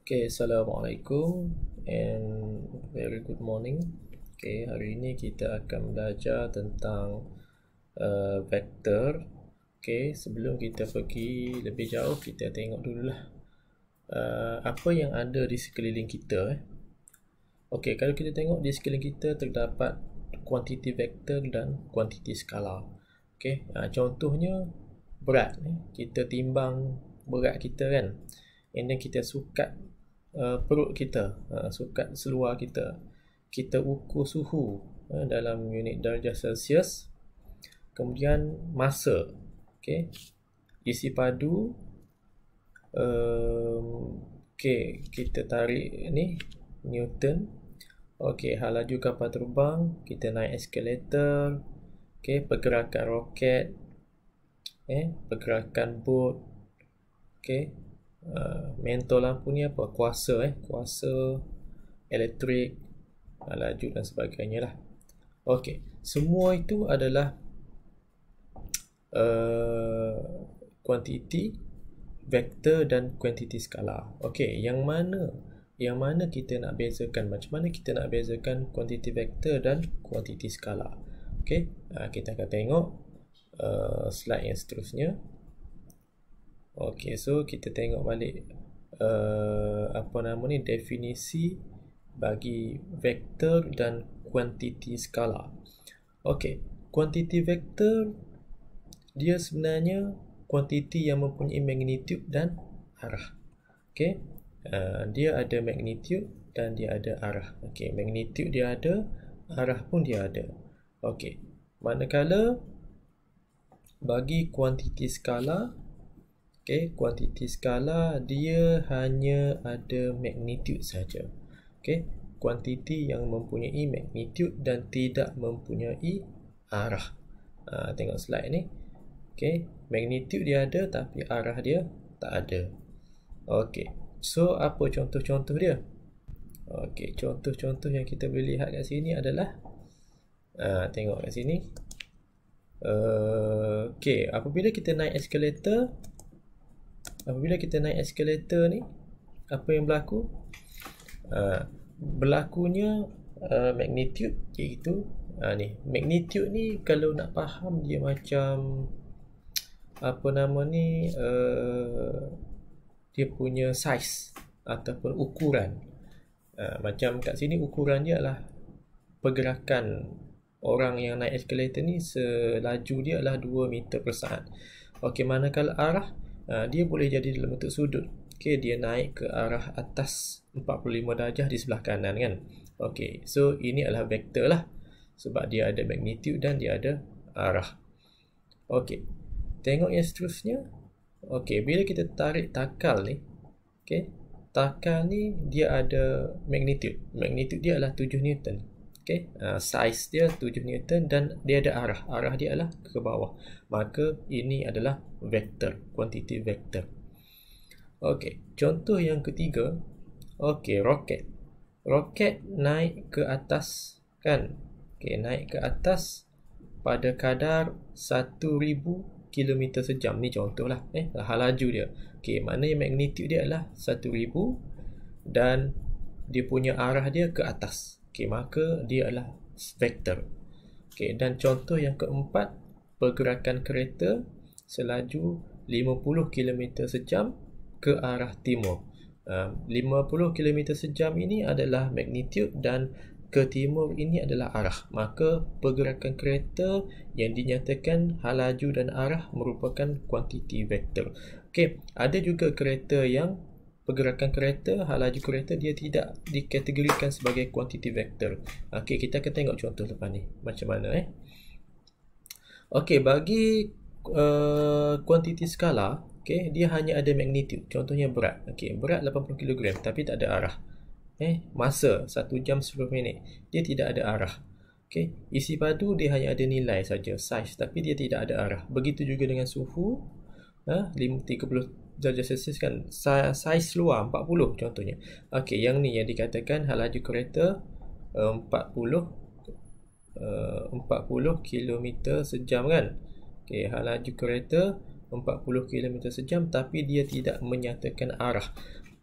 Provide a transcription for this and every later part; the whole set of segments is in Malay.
Okay, Assalamualaikum and very good morning. Okay, hari ini kita akan belajar tentang vektor. Okay, sebelum kita pergi lebih jauh, kita tengok dululah apa yang ada di sekeliling kita. Okay, kalau kita tengok di sekeliling kita terdapat kuantiti vektor dan kuantiti skalar. Okay, contohnya berat. Kita timbang berat kita kan, and then kita sukat perut kita, sukat seluar kita, kita ukur suhu dalam unit darjah Celsius, kemudian masa, okay, isi padu, okay, kita tarik ni Newton, okay, hal laju kapal terbang, kita naik eskalator, okay, pergerakan roket, pergerakan bot, okay, mentor lampu ni apa? Kuasa elektrik, laju dan sebagainya lah. Okey, semua itu adalah kuantiti vektor dan kuantiti skalar. Okey, yang mana kita nak bezakan? Macam mana kita nak bezakan kuantiti vektor dan kuantiti skalar? Okey, kita akan tengok slide yang seterusnya. Okey, so kita tengok balik definisi bagi vektor dan kuantiti skalar. Okey, kuantiti vektor dia sebenarnya kuantiti yang mempunyai magnitude dan arah. Okey, dia ada magnitude dan dia ada arah. Okey, magnitude dia ada, arah pun dia ada. Okey, manakala bagi kuantiti skalar, okay, kuantiti skala dia hanya ada magnitude saja. Okay, kuantiti yang mempunyai magnitude dan tidak mempunyai arah. Tengok slide ni. Okay, magnitude dia ada tapi arah dia tak ada. Okay, so apa contoh-contoh dia? Okay, contoh-contoh yang kita boleh lihat kat sini adalah tengok kat sini. Okay, apabila kita naik eskalator ni, apa yang berlaku? Berlakunya magnitude, iaitu ni. Magnitude ni kalau nak faham dia macam dia punya size ataupun ukuran. Macam kat sini ukuran dia adalah pergerakan orang yang naik eskalator ni, selaju dia adalah 2 meter per saat. Okey, manakala arah, dia boleh jadi dalam bentuk sudut. Okay, dia naik ke arah atas 45 darjah di sebelah kanan kan. Okay, so ini adalah vektor lah, sebab dia ada magnitude dan dia ada arah. Okay, tengok yang seterusnya. Okay, bila kita tarik takal ni, okay, takal ni dia ada magnitude. Magnitude dia adalah 7 Newton. Okay, size dia 7 Newton dan dia ada arah. Arah dia adalah ke bawah. Maka ini adalah vektor, kuantiti vektor. Okey, contoh yang ketiga. Okey, roket. Roket naik ke atas kan. Okey, naik ke atas pada kadar 1000 km sejam. Ni contohlah, hal laju dia. Okey, maknanya magnitude dia adalah 1000 dan dia punya arah dia ke atas. Okey, maka dia adalah vektor. Okey, dan contoh yang keempat, pergerakan kereta selaju 50 km sejam ke arah timur. 50 km sejam ini adalah magnitude dan ke timur ini adalah arah. Maka pergerakan kereta yang dinyatakan hal laju dan arah merupakan kuantiti vektor. Okey, ada juga kereta yang pergerakan kereta, hal laju kereta dia tidak dikategorikan sebagai kuantiti vektor. Okey, kita akan tengok contoh lepas ni macam mana Okey, bagi kuantiti skala, okey, dia hanya ada magnitude. Contohnya berat. Okey, berat 80 kg tapi tak ada arah. Masa 1 jam 10 minit, dia tidak ada arah. Okey, isi padu dia hanya ada nilai saja, size, tapi dia tidak ada arah. Begitu juga dengan suhu 30 darjah Celsius kan, saiz luar 40 contohnya. Okey, yang ni yang dikatakan hal laju kereta 40 km sejam kan. Okey, hal laju kereta 40 km sejam tapi dia tidak menyatakan arah.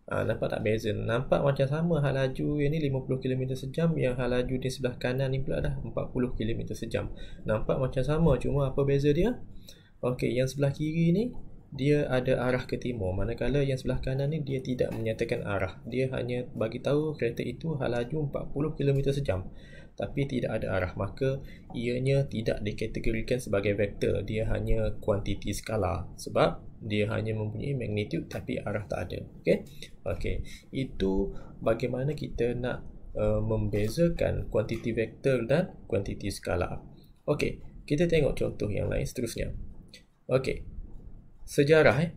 Nampak tak beza? Nampak macam sama hal laju yang ni 50 km sejam, yang hal laju di sebelah kanan ni pula dah 40 km sejam. Nampak macam sama, cuma apa beza dia? Okey, yang sebelah kiri ni dia ada arah ke timur, manakala yang sebelah kanan ni dia tidak menyatakan arah. Dia hanya bagi tahu kereta itu hal laju 40 km sejam tapi tidak ada arah, maka ianya tidak dikategorikan sebagai vektor. Dia hanya kuantiti skala sebab dia hanya mempunyai magnitude tapi arah tak ada. Okey, itu bagaimana kita nak membezakan kuantiti vektor dan kuantiti skala. Okey, kita tengok contoh yang lain seterusnya. Okey, sejarah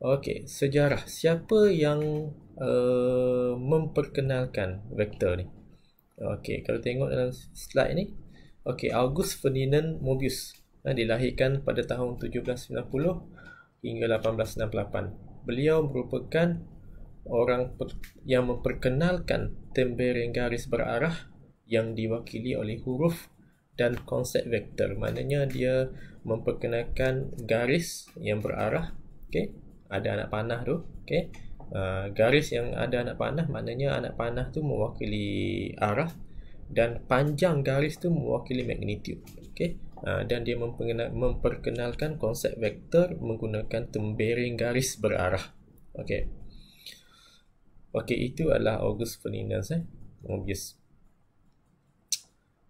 Okey, sejarah. Siapa yang memperkenalkan vektor ni? Okey, kalau tengok dalam slide ni, okey, August Ferdinand Möbius dilahirkan pada tahun 1790 hingga 1868. Beliau merupakan orang yang memperkenalkan tembereng garis berarah yang diwakili oleh huruf dan konsep vektor. Maknanya dia memperkenalkan garis yang berarah. Okey, ada anak panah tu. Okey, garis yang ada anak panah maknanya anak panah tu mewakili arah dan panjang garis tu mewakili magnitude. Okey, dan dia memperkenalkan konsep vektor menggunakan tembereng garis berarah. Okey, itu adalah August Ferdinand Möbius.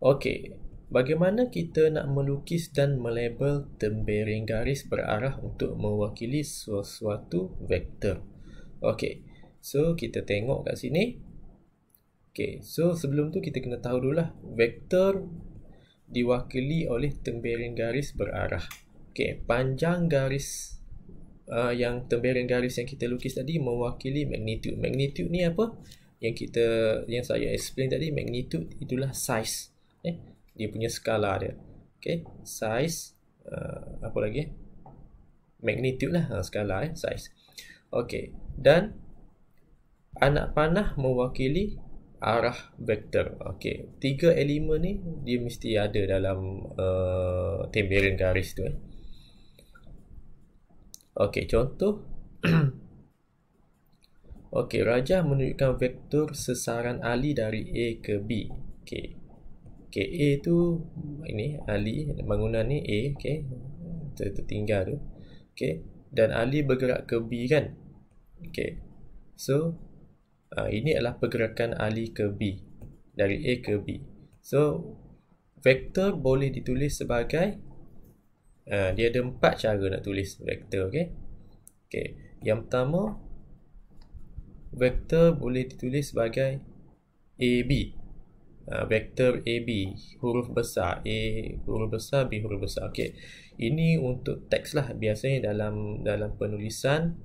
Okey, bagaimana kita nak melukis dan melabel tembereng garis berarah untuk mewakili sesuatu vektor? Okey, so kita tengok kat sini. Okey, so sebelum tu kita kena tahu dululah vektor diwakili oleh tembereng garis berarah. Okey, panjang garis yang tembereng garis yang kita lukis tadi mewakili magnitude. Magnitude ni apa? Yang saya explain tadi, magnitude itulah size. Dia punya skala dia. Okey, size apa lagi? Magnitude lah, skala size. Okey, dan anak panah mewakili arah vektor. Okey, 3 elemen ni dia mesti ada dalam tembereng garis tu. Okey, contoh. Okey, Rajah menunjukkan vektor sesaran Ali dari A ke B. Okey, A tu ini Ali, bangunan ni A. Okey, tertinggal tu. Okey, dan Ali bergerak ke B kan. Okey, so ini adalah pergerakan Ali ke B, dari A ke B. So vektor boleh ditulis sebagai dia ada 4 cara nak tulis vektor. Okey, yang pertama, vektor boleh ditulis sebagai AB. Vektor AB, huruf besar A, huruf besar B, huruf besar. Okey, ini untuk teks lah. Biasanya dalam penulisan,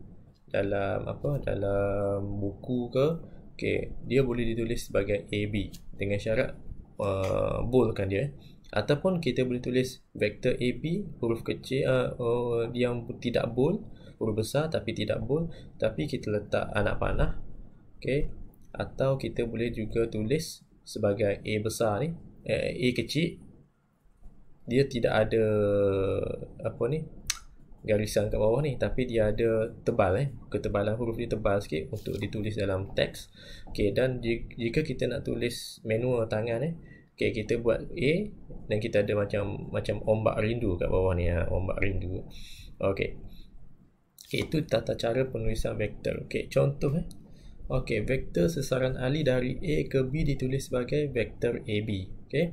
dalam buku ke, okey, dia boleh ditulis sebagai AB dengan syarat boldkan dia. Ataupun kita boleh tulis vektor AB huruf kecil yang tidak bold, huruf besar tapi tidak bold, tapi kita letak anak panah. Okey, atau kita boleh juga tulis sebagai A besar ni, A kecil, dia tidak ada garisan kat bawah ni, tapi dia ada tebal ketebalan huruf dia tebal sikit untuk ditulis dalam teks. Okey, dan jika kita nak tulis manual tangan okey, kita buat A dan kita ada macam ombak rindu kat bawah ni, ombak rindu. Okey, itu tata cara penulisan vektor. Okey, contoh okey, vektor sesaran Ali dari A ke B ditulis sebagai vektor AB. Okey,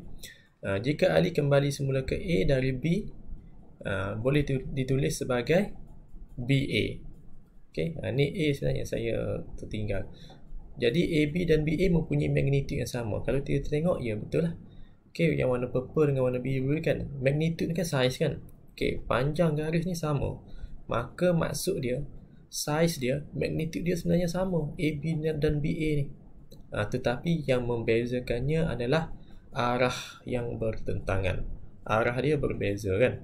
jika Ali kembali semula ke A dari B, boleh ditulis sebagai BA. Okey, ni A sebenarnya saya tertinggal. Jadi AB dan BA mempunyai magnitude yang sama. Kalau kita tengok, ya betul lah. Okey, yang warna purple dengan warna biru kan, magnitude ni kan size kan. Okey, panjang garis ni sama. Maka maksud dia, size dia, magnitude dia sebenarnya sama, AB dan BA ni. Tetapi yang membezakannya adalah arah yang bertentangan. Arah dia berbeza kan.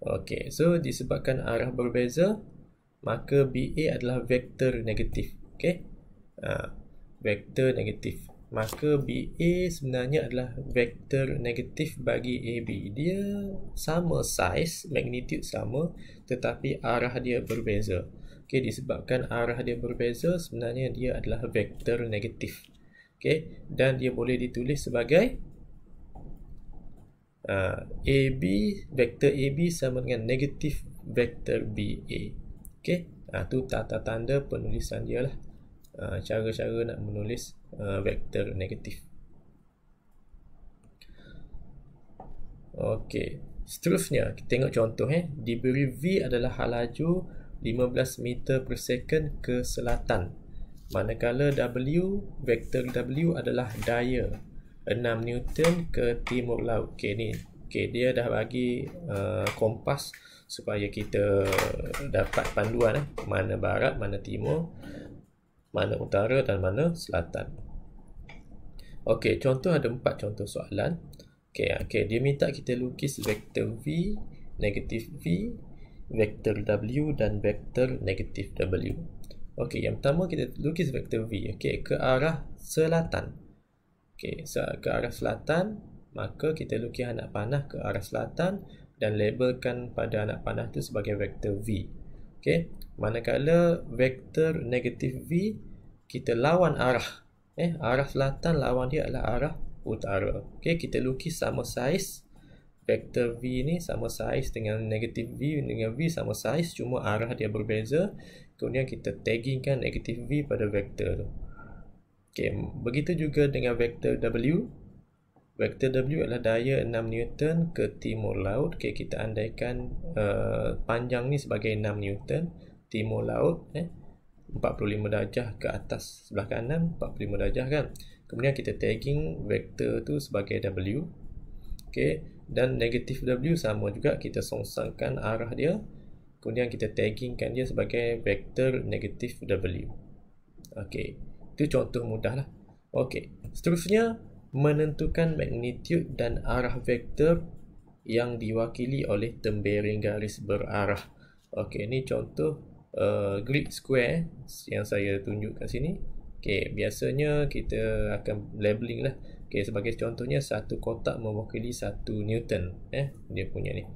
Okey, so disebabkan arah berbeza, maka BA adalah vektor negatif. Okey, vektor negatif. maka BA sebenarnya adalah vektor negatif bagi AB. Dia sama saiz, magnitude sama, tetapi arah dia berbeza. Okey, disebabkan arah dia berbeza, sebenarnya dia adalah vektor negatif. Okey, dan dia boleh ditulis sebagai AB, vektor AB sama dengan negatif vektor BA. Okey, tu tata tanda penulisan dia lah. Cara-cara nak menulis vektor negatif. Okey, seterusnya kita tengok contoh. Diberi V adalah hal laju 15 meter per second ke selatan, manakala W, vektor W adalah daya 6 Newton ke timur laut. Okey, dia dah bagi kompas supaya kita dapat panduan mana barat, mana timur, mana utara dan mana selatan. Okey, contoh ada 4 contoh soalan. Okey, dia minta kita lukis vektor V, negatif V, vektor W dan vektor negatif W. Okey, yang pertama kita lukis vektor V. Okey, ke arah selatan. Okey, ke arah selatan, maka kita lukis anak panah ke arah selatan dan labelkan pada anak panah itu sebagai vektor V. Okey, manakala vektor negatif V, kita lawan arah. Arah selatan lawan dia adalah arah utara. Okey, kita lukis sama saiz. Vektor V ni sama saiz dengan negatif V, dengan V sama saiz, cuma arah dia berbeza. Kemudian kita taggingkan negatif V pada vektor tu. Okey, begitu juga dengan vektor W. Vektor W adalah daya 6 Newton ke timur laut. Okey, kita andaikan panjang ni sebagai 6 Newton, timur laut 45 darjah ke atas sebelah kanan, 45 darjah kan. Kemudian kita tagging vektor tu sebagai W. Okey, dan negatif W sama juga, kita songsangkan arah dia. Kemudian kita taggingkan dia sebagai vektor negatif W. Okey, itu contoh mudah lah. Okey, seterusnya menentukan magnitude dan arah vektor yang diwakili oleh tembereng garis berarah. Okey, ini contoh grid square yang saya tunjuk kat sini. Okey, biasanya kita akan labeling lah. Okey, sebagai contohnya satu kotak mewakili 1 Newton. Dia punya ni.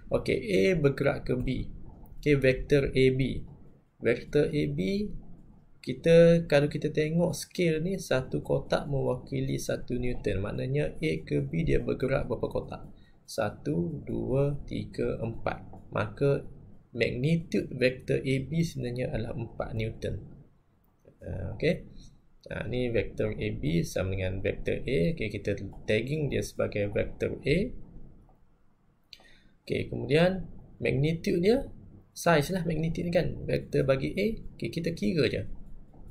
Okey, A bergerak ke B. Okey, vektor AB. Vektor AB, kalau kita tengok scale ni, satu kotak mewakili 1 Newton. Maknanya A ke B dia bergerak berapa kotak? 1, 2, 3, 4. Maka magnitude vektor AB sebenarnya adalah 4 Newton. Okey. Ni vektor AB sama dengan vektor A. Okey, kita tagging dia sebagai vektor A. Okey, kemudian magnitude dia, size lah magnitude ni kan. Vektor bagi A, okey, kita kira je.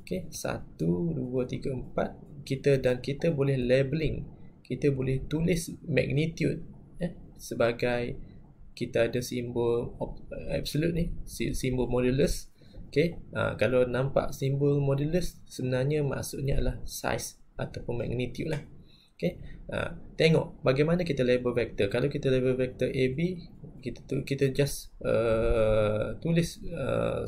Okey, 1, 2, 3, 4. Kita boleh labeling. Kita boleh tulis magnitude sebagai, kita ada simbol absolute ni, simbol modulus. Okey, kalau nampak simbol modulus, sebenarnya maksudnya adalah size ataupun magnitude lah. Okey, tengok bagaimana kita label vektor. Kalau kita label vektor AB, kita just tulis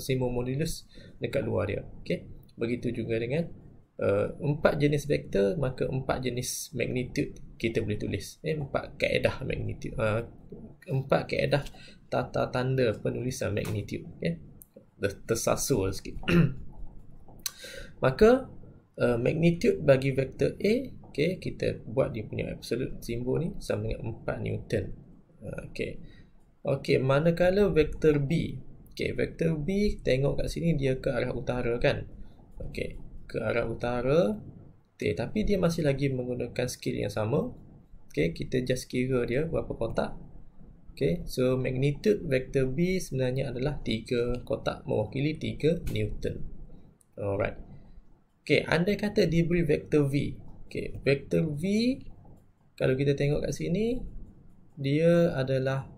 simbol modulus dekat luar dia. Okey, begitu juga dengan 4 jenis vektor, maka 4 jenis magnitude kita boleh tulis. 4 kaedah magnitude, 4 kaedah tata tanda penulisan magnitude. Okey, tersasul sikit. Maka magnitude bagi vektor A, okey, kita buat dia punya absolute simbol ni sama dengan 4 Newton. Okey, manakala vektor B, okey, vektor B tengok kat sini dia ke arah utara kan. Okey, ke arah utara. Okey, tapi dia masih lagi menggunakan scale yang sama. Okey, kita just kira dia berapa kotak. Okey, so magnitude vektor B sebenarnya adalah 3 kotak mewakili 3 Newton. Alright. Okey, andai kata diberi vektor V. Okey, vektor V, kalau kita tengok kat sini, dia adalah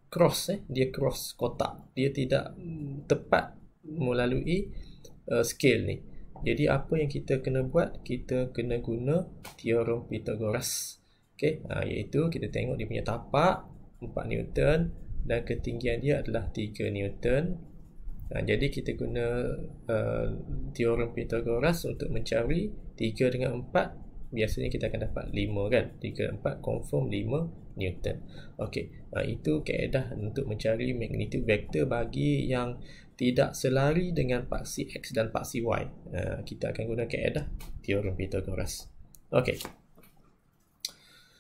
cross. Dia cross kotak. Dia tidak tepat melalui scale ni. Jadi apa yang kita kena buat? Kita kena guna teorem Pythagoras. Okey, iaitu kita tengok dia punya tapak 4 Newton dan ketinggian dia adalah 3 Newton. Jadi kita guna teorem Pythagoras untuk mencari 3 dengan 4. Biasanya kita akan dapat 5 kan. 3, 4 confirm 5 Newton. Okey, itu kaedah untuk mencari magnitude vektor bagi yang tidak selari dengan paksi X dan paksi Y. Kita akan guna kaedah teorem Pythagoras. Okey.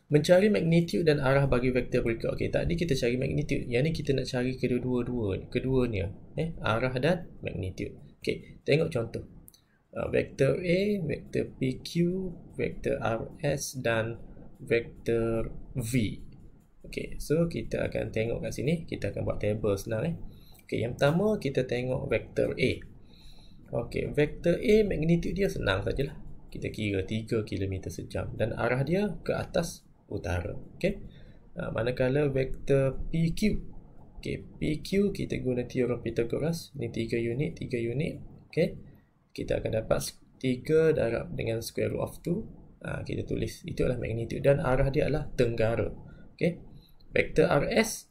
Mencari magnitude dan arah bagi vektor berikut. Okey, tadi kita cari magnitude. Yang ni kita nak cari keduanya. Arah dan magnitude. Okey, tengok contoh. Vektor A, vektor PQ, vektor RS dan vektor V. Okey, so kita akan tengok kat sini. Kita akan buat table senang. Okey, yang pertama kita tengok vektor A. Okey, vektor A magnitude dia senang sajalah. Kita kira 3 km sejam dan arah dia ke atas utara. Okey. Manakala vektor PQ. Okey, PQ kita guna teorem Pythagoras. Ni 3 unit, 3 unit. Okey. Kita akan dapat 3 darab dengan square root of 2. Kita tulis. Itu adalah magnitude dan arah dia adalah tenggara. Okey. Vektor RS,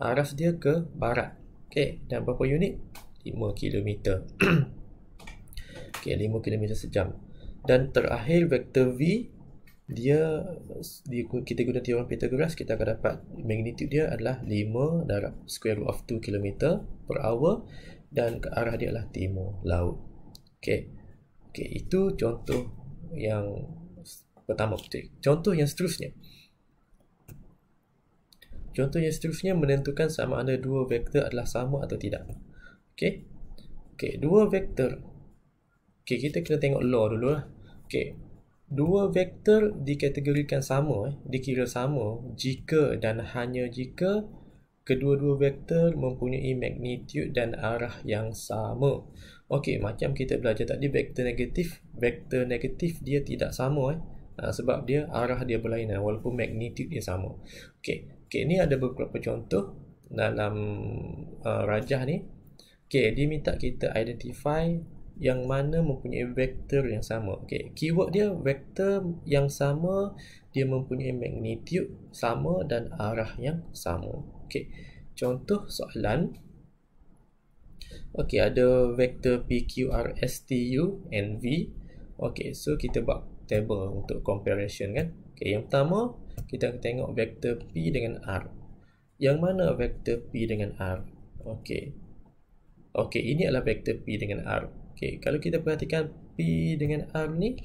arah dia ke barat. Okey. Dan berapa unit? 5 km. Okey, 5 km sejam. Dan terakhir vektor V, kita guna teorem Pythagoras, kita akan dapat magnitude dia adalah 5 darab square root of 2 km per hour dan ke arah dia adalah timur laut. Okey, itu contoh yang pertama. Contoh yang seterusnya. Contoh yang seterusnya menentukan sama ada dua vektor adalah sama atau tidak. Okey, dua vektor. Okey, kita kena tengok law dulu lah. Okey, dua vektor dikategorikan sama, dikira sama jika dan hanya jika kedua-dua vektor mempunyai magnitude dan arah yang sama. Okey, macam kita belajar tadi vektor negatif dia tidak sama sebab dia arah dia berlainan walaupun magnitude dia sama. Okey, ni ada beberapa contoh dalam rajah ni. Okey, dia minta kita identify yang mana mempunyai vektor yang sama. Okey, keyword dia vektor yang sama, dia mempunyai magnitude sama dan arah yang sama. Okey, contoh soalan. Okey, ada vektor PQ, RS, TU and V. Okey, so kita buat table untuk comparison kan. Okey, yang pertama kita akan tengok vektor P dengan R. Yang mana vektor P dengan R? Okey, ini adalah vektor P dengan R. Okey, kalau kita perhatikan P dengan R ni,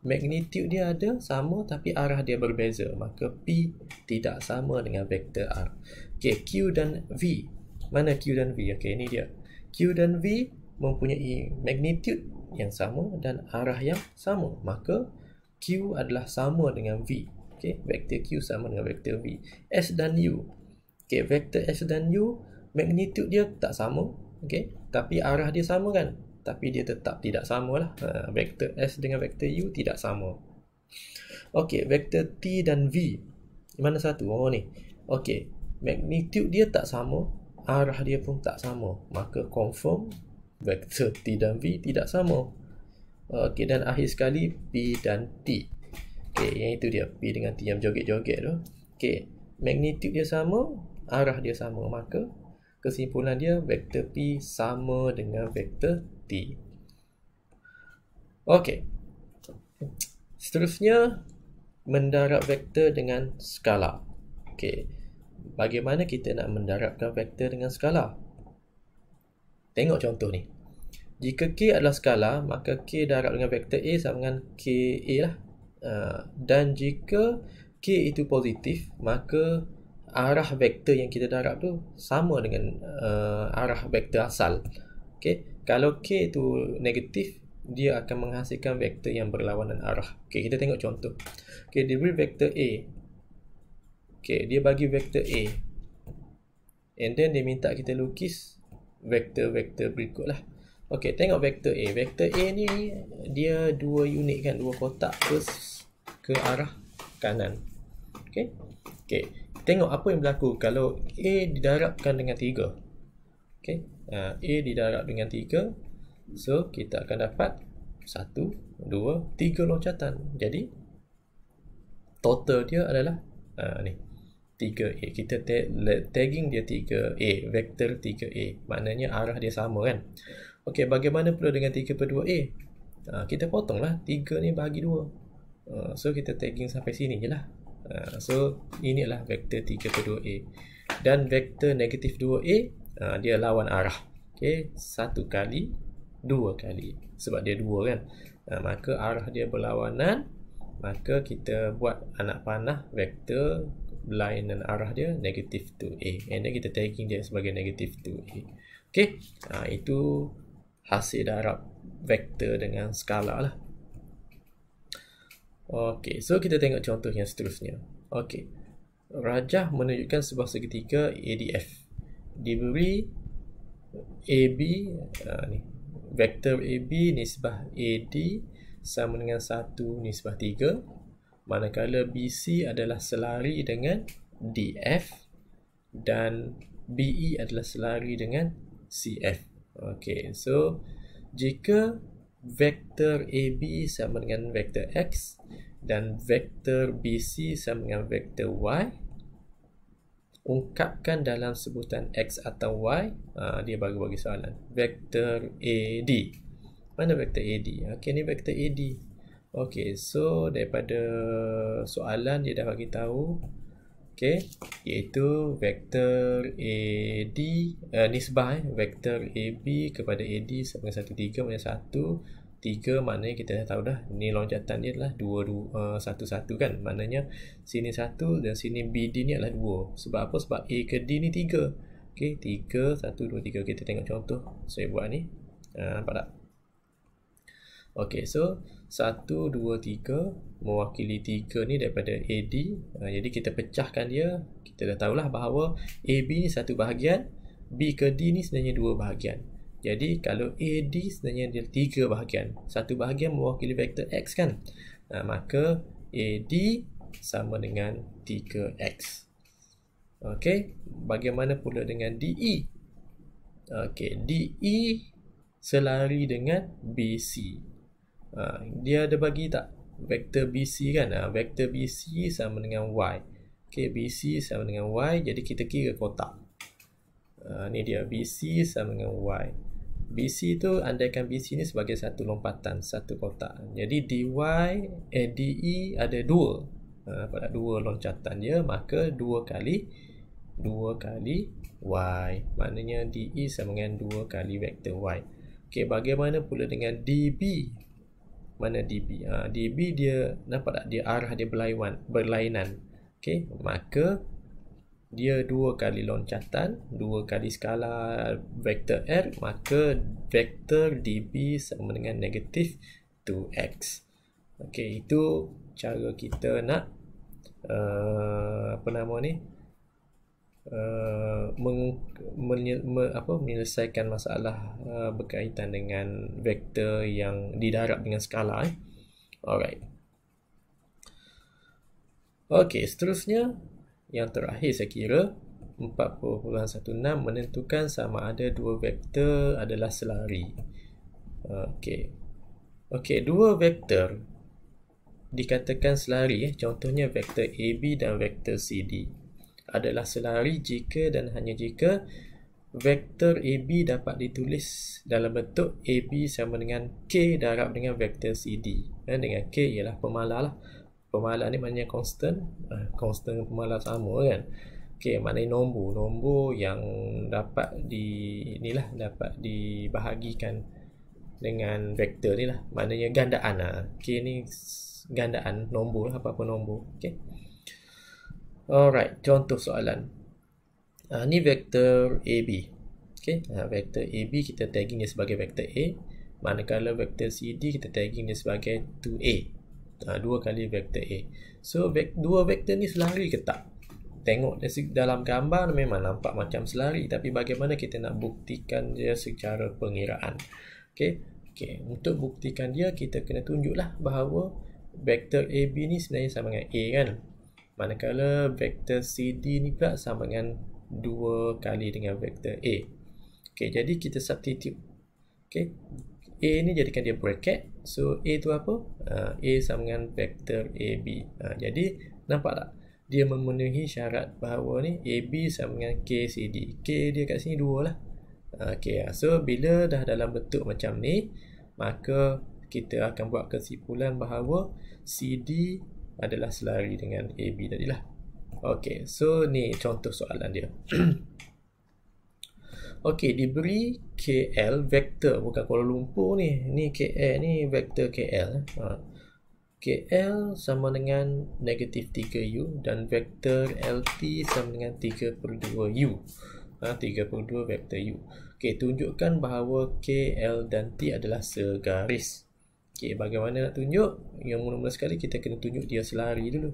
magnitude dia ada sama tapi arah dia berbeza. Maka P tidak sama dengan vektor R. Okey, Q dan V. Mana Q dan V? Okey, ini dia. Q dan V mempunyai magnitude yang sama dan arah yang sama. Maka Q adalah sama dengan V. Okey, vektor Q sama dengan vektor V. S dan U. Okey, vektor S dan U magnitude dia tak sama. Okey, tapi arah dia sama kan? Tapi dia tetap tidak sama lah. Vektor S dengan vektor U tidak sama. Okey, vektor T dan V. Mana satu? Oh ni. Okey, magnitude dia tak sama, arah dia pun tak sama. Maka confirm vektor T dan V tidak sama. Okey, dan akhir sekali P dan T. Okey, yang itu dia P dengan T yang joget-joget tu. Okey, magnitude dia sama, arah dia sama. Maka kesimpulan dia vektor P sama dengan vektor T. Okey. Seterusnya mendarab vektor dengan skala. Okey. Bagaimana kita nak mendarabkan vektor dengan skala? Tengok contoh ni. Jika K adalah skala, maka K darab dengan vektor A sama dengan KA lah. Dan jika K itu positif, maka arah vektor yang kita darab tu sama dengan arah vektor asal. Okey, kalau K itu negatif, dia akan menghasilkan vektor yang berlawanan arah. Okey, kita tengok contoh. Okey, dia beri vektor A. Okey, dia bagi vektor A. And then dia minta kita lukis vektor-vektor berikutlah. Okey, tengok vektor A. Vektor A ni dia dua unit kan, dua kotak ke arah kanan. Okey. Okey, tengok apa yang berlaku kalau A didarabkan dengan 3. Okey, A didarab dengan 3. So, kita akan dapat 1, 2, 3 loncatan. Jadi, total dia adalah ni, 3A. Kita tagging dia 3A, vektor 3A. Maknanya arah dia sama kan. Okey, bagaimana pula dengan 3/2A? Kita potonglah 3 ni bahagi 2. So kita tagging sampai sini je lah. So inilah vektor 3/2A. Dan vektor negatif 2A, dia lawan arah. Okey, 1 kali 2 kali. Sebab dia 2 kan. Maka arah dia berlawanan. Maka kita buat anak panah vektor berlainan arah dia negatif 2A. And then kita tagging dia sebagai negatif 2A. Okey, itu hasil darab vektor dengan skala lah. Okey, so kita tengok contoh yang seterusnya. Okey, rajah menunjukkan sebuah segitiga ADF. Diberi AB, ni vektor AB nisbah AD sama dengan 1 nisbah 3, manakala BC adalah selari dengan DF dan BE adalah selari dengan CF. Okey, so jika vektor AB sama dengan vektor X dan vektor BC sama dengan vektor Y, ungkapkan dalam sebutan X atau Y. Dia baru bagi soalan. Vektor AD. Mana vektor AD? Okey, ni vektor AD. Okey, so daripada soalan dia dah bagi tahu, okey, iaitu vektor AD, nisbah vektor AB kepada AD sama dengan 1, 3, maknanya 1, 3, maknanya kita dah tahu dah, ni loncatan dia adalah 2, 1, 1 kan. Maknanya sini 1 dan sini BD ni adalah 2. Sebab apa? Sebab A ke D ni 3. Okey, 3, 1, 2, 3. Kita tengok contoh saya buat ni. Nampak tak? Okey, so 1, 2, 3 mewakili 3 ni daripada AD. Jadi kita pecahkan dia. Kita dah tahulah bahawa AB ni satu bahagian, B ke D ni sebenarnya 2 bahagian. Jadi kalau AD sebenarnya dia 3 bahagian. Satu bahagian mewakili vektor X kan. Maka AD sama dengan 3X. Okey, bagaimana pula dengan DE? Okey, DE selari dengan BC. Dia ada bagi tak vektor BC kan? Vektor BC sama dengan Y. Okey, BC sama dengan Y. Jadi kita kira kotak. Ni dia, BC sama dengan Y. BC tu andaikan BC ni sebagai satu lompatan, satu kotak. Jadi DE ada 2. Pada 2 loncatan dia, maka 2 kali Y. Maknanya DE sama dengan 2 kali vektor Y. Okey, bagaimana pula dengan DB? Mana DB? DB dia, nampak tak? Dia arah dia berlainan. Okey, maka dia 2 kali loncatan, 2 kali skala vektor R, maka vektor DB sama dengan negatif 2X. Okey, itu cara kita nak menyelesaikan masalah berkaitan dengan vektor yang didarab dengan skala. Alright. Okey, seterusnya yang terakhir saya kira 4.16 menentukan sama ada dua vektor adalah selari. Okey, dua vektor dikatakan selari, contohnya vektor AB dan vektor CD adalah selari jika dan hanya jika vektor AB dapat ditulis dalam bentuk AB sama dengan K darab dengan vektor CD. Dengan K ialah pemalar lah. Pemalar ni maknanya constant. Constant dengan pemalar sama kan. Okey, maknanya nombor yang dapat dapat dibahagikan dengan vektor ni lah. Maknanya gandaan lah. K ni gandaan nombor, apa-apa nombor. Okey. Alright, contoh soalan. Ni vektor AB. Okey, vektor AB kita tagging dia sebagai vektor A. Manakala vektor CD kita tagging dia sebagai 2A. 2 kali vektor A. So, dua vektor ni selari ke tak? Tengok dalam gambar memang nampak macam selari. Tapi bagaimana kita nak buktikan dia secara pengiraan? Okey, untuk buktikan dia, kita kena tunjuklah bahawa vektor AB ni sebenarnya sama dengan A kan? Manakala vektor CD ni pula sama dengan 2 kali dengan vektor A. Okey, jadi kita substitute. Okey, A ni jadikan dia bracket. So, A tu apa? A sama dengan vektor AB. Jadi, nampak tak? dia memenuhi syarat bahawa ni AB sama dengan KCD. K dia kat sini 2 lah. Okay, so bila dah dalam bentuk macam ni, maka kita akan buat kesimpulan bahawa CD adalah selari dengan AB tadilah. Okay, so ni contoh soalan dia. Okay, diberi KL vektor, bukan Kuala Lumpur ni. Ni KL ni vektor KL. KL sama dengan negatif 3U dan vektor LT sama dengan 3/2U. 3/2 vektor U. Okay, tunjukkan bahawa KL dan T adalah segaris. Okay, bagaimana nak tunjuk? Yang mula-mula sekali kita kena tunjuk dia selari dulu.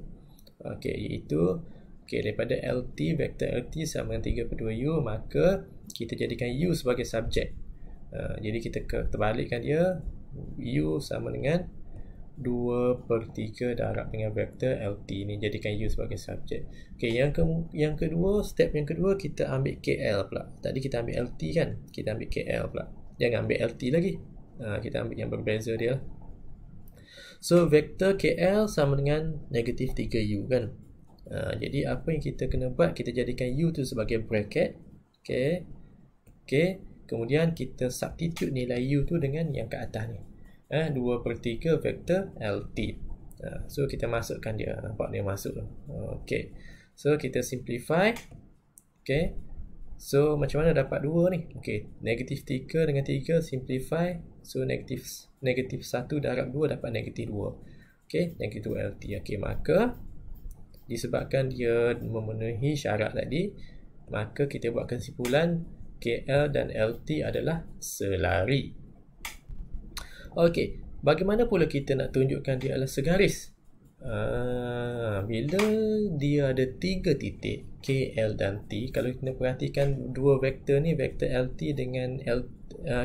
Okay, iaitu daripada LT, vektor LT sama dengan 3/2U, maka kita jadikan U sebagai subjek. Jadi kita terbalikkan dia, U sama dengan 2/3 darab dengan vektor LT ni, jadikan U sebagai subjek. Okay, yang kedua, step yang kedua kita ambil KL pula. Tadi kita ambil LT kan, kita ambil KL pula. Jangan ambil LT lagi. Kita ambil yang berbeza dia. So vektor KL sama dengan negatif 3U kan. Jadi apa yang kita kena buat, kita jadikan U tu sebagai bracket. Okay. Kemudian kita substitute nilai U tu dengan yang kat atas ni. 2/3 vektor LT. So kita masukkan dia. Nampak dia masuk. Okay. So kita simplify. Okay. So macam mana dapat 2 ni? Okay. Negatif 3 dengan 3 simplify. So negatif 1 darab 2 dapat negatif 2. Okay. Negatif 2 LT. Okay. Maka disebabkan dia memenuhi syarat tadi, maka kita buat kesimpulan KL dan LT adalah selari. Okey, bagaimana pula kita nak tunjukkan dia adalah segaris? Bila dia ada 3 titik KL dan T, kalau kita perhatikan dua vektor ni, vektor LT dengan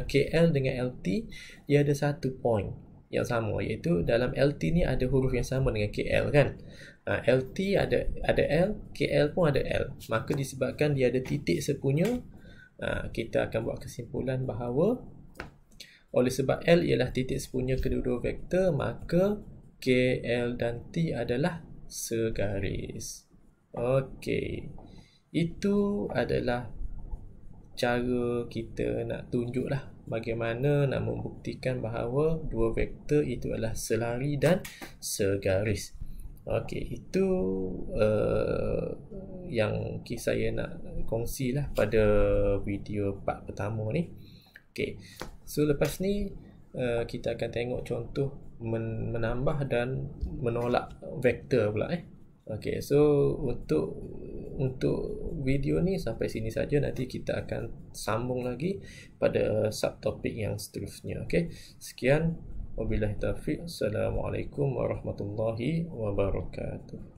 KL dengan LT, dia ada satu point yang sama, iaitu dalam LT ni ada huruf yang sama dengan KL kan. LT ada L, KL pun ada L. Maka disebabkan dia ada titik sepunya, kita akan buat kesimpulan bahawa oleh sebab L ialah titik sepunya kedua-dua vektor, maka KL dan T adalah segaris. Okey, itu adalah cara kita nak tunjuklah bagaimana nak membuktikan bahawa dua vektor itu adalah selari dan segaris. Okey, itu yang saya nak kongsilah pada video part pertama ni. Okey, so lepas ni kita akan tengok contoh menambah dan menolak vektor pula. Okey, so untuk video ni sampai sini saja. Nanti kita akan sambung lagi pada subtopik yang seterusnya. Okey, sekian. Wabillahi taufiq. Assalamualaikum warahmatullahi wabarakatuh.